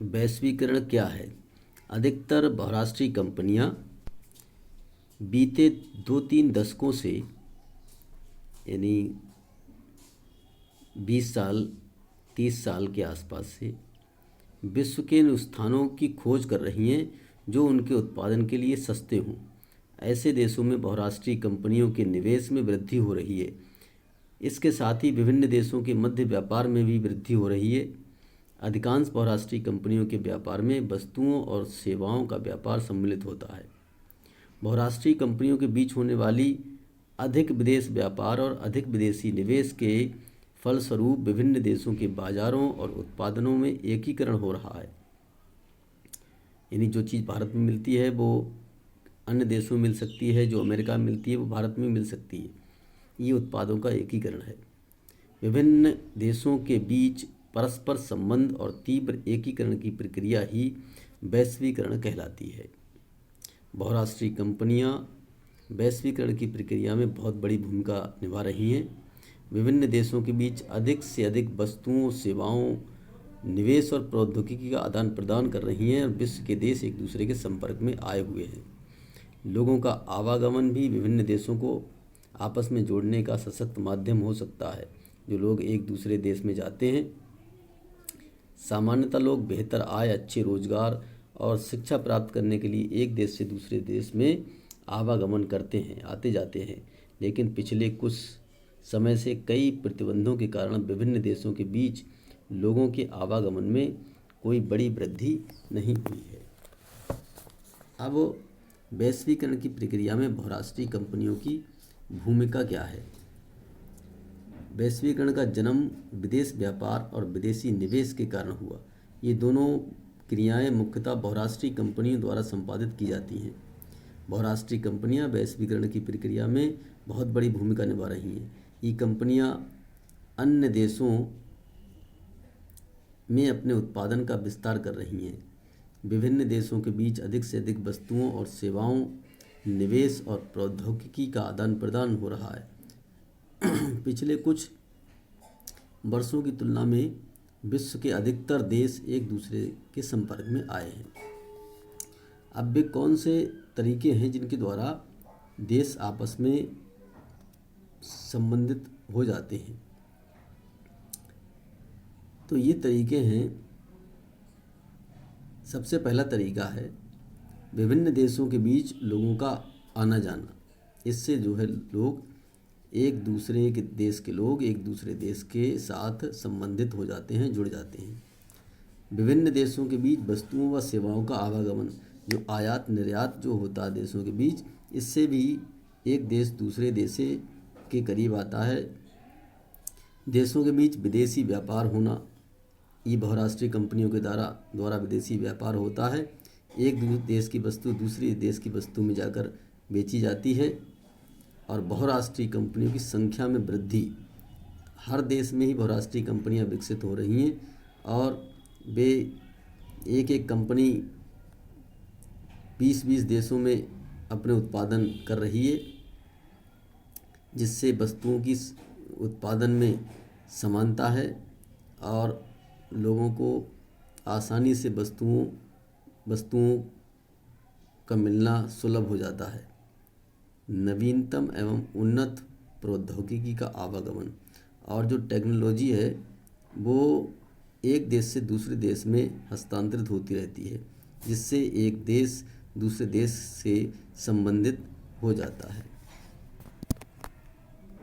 वैश्वीकरण क्या है? अधिकतर बहुराष्ट्रीय कंपनियां बीते 2-3 दशकों से, यानी 20 साल 30 साल के आसपास से विश्व के उन स्थानों की खोज कर रही हैं जो उनके उत्पादन के लिए सस्ते हों। ऐसे देशों में बहुराष्ट्रीय कंपनियों के निवेश में वृद्धि हो रही है। इसके साथ ही विभिन्न देशों के मध्य व्यापार में भी वृद्धि हो रही है। अधिकांश बहुराष्ट्रीय कंपनियों के व्यापार में वस्तुओं और सेवाओं का व्यापार सम्मिलित होता है। बहुराष्ट्रीय कंपनियों के बीच होने वाली अधिक विदेश व्यापार और अधिक विदेशी निवेश के फलस्वरूप विभिन्न देशों के बाजारों और उत्पादनों में एकीकरण हो रहा है। यानी जो चीज़ भारत में मिलती है वो अन्य देशों में मिल सकती है, जो अमेरिका में मिलती है वो भारत में मिल सकती है। ये उत्पादों का एकीकरण है। विभिन्न देशों के बीच परस्पर संबंध और तीव्र एकीकरण की प्रक्रिया ही वैश्वीकरण कहलाती है। बहुराष्ट्रीय कंपनियां वैश्वीकरण की प्रक्रिया में बहुत बड़ी भूमिका निभा रही हैं। विभिन्न देशों के बीच अधिक से अधिक वस्तुओं, सेवाओं, निवेश और प्रौद्योगिकी का आदान प्रदान कर रही हैं और विश्व के देश एक दूसरे के संपर्क में आए हुए हैं। लोगों का आवागमन भी विभिन्न देशों को आपस में जोड़ने का सशक्त माध्यम हो सकता है। जो लोग एक दूसरे देश में जाते हैं, सामान्यतः लोग बेहतर आय, अच्छे रोजगार और शिक्षा प्राप्त करने के लिए एक देश से दूसरे देश में आवागमन करते हैं, आते जाते हैं। लेकिन पिछले कुछ समय से कई प्रतिबंधों के कारण विभिन्न देशों के बीच लोगों के आवागमन में कोई बड़ी वृद्धि नहीं हुई है। अब वैश्वीकरण की प्रक्रिया में बहुराष्ट्रीय कंपनियों की भूमिका क्या है? वैश्वीकरण का जन्म विदेश व्यापार और विदेशी निवेश के कारण हुआ। ये दोनों क्रियाएं मुख्यतः बहुराष्ट्रीय कंपनियों द्वारा संपादित की जाती हैं। बहुराष्ट्रीय कंपनियां वैश्वीकरण की प्रक्रिया में बहुत बड़ी भूमिका निभा रही हैं। ये कंपनियां अन्य देशों में अपने उत्पादन का विस्तार कर रही हैं। विभिन्न देशों के बीच अधिक से अधिक वस्तुओं और सेवाओं, निवेश और प्रौद्योगिकी का आदान प्रदान हो रहा है। पिछले कुछ वर्षों की तुलना में विश्व के अधिकतर देश एक दूसरे के संपर्क में आए हैं। अब वे कौन से तरीके हैं जिनके द्वारा देश आपस में संबंधित हो जाते हैं? तो ये तरीके हैं। सबसे पहला तरीका है विभिन्न देशों के बीच लोगों का आना जाना। इससे जो है लोग एक दूसरे के देश के लोग एक दूसरे देश के साथ संबंधित हो जाते हैं, जुड़ जाते हैं। विभिन्न देशों के बीच वस्तुओं व सेवाओं का आवागमन, जो आयात निर्यात जो होता है देशों के बीच, इससे भी एक देश दूसरे देश के करीब आता है। देशों के बीच विदेशी व्यापार होना, ये बहुराष्ट्रीय कंपनियों के द्वारा विदेशी व्यापार होता है। एक देश की वस्तु दूसरी देश की वस्तु में जाकर बेची जाती है। और बहुराष्ट्रीय कंपनियों की संख्या में वृद्धि, हर देश में ही बहुराष्ट्रीय कंपनियां विकसित हो रही हैं और वे एक एक कंपनी 20-20 देशों में अपने उत्पादन कर रही है, जिससे वस्तुओं की उत्पादन में समानता है और लोगों को आसानी से वस्तुओं का मिलना सुलभ हो जाता है। नवीनतम एवं उन्नत प्रौद्योगिकी का आवागमन, और जो टेक्नोलॉजी है वो एक देश से दूसरे देश में हस्तांतरित होती रहती है, जिससे एक देश दूसरे देश से संबंधित हो जाता है।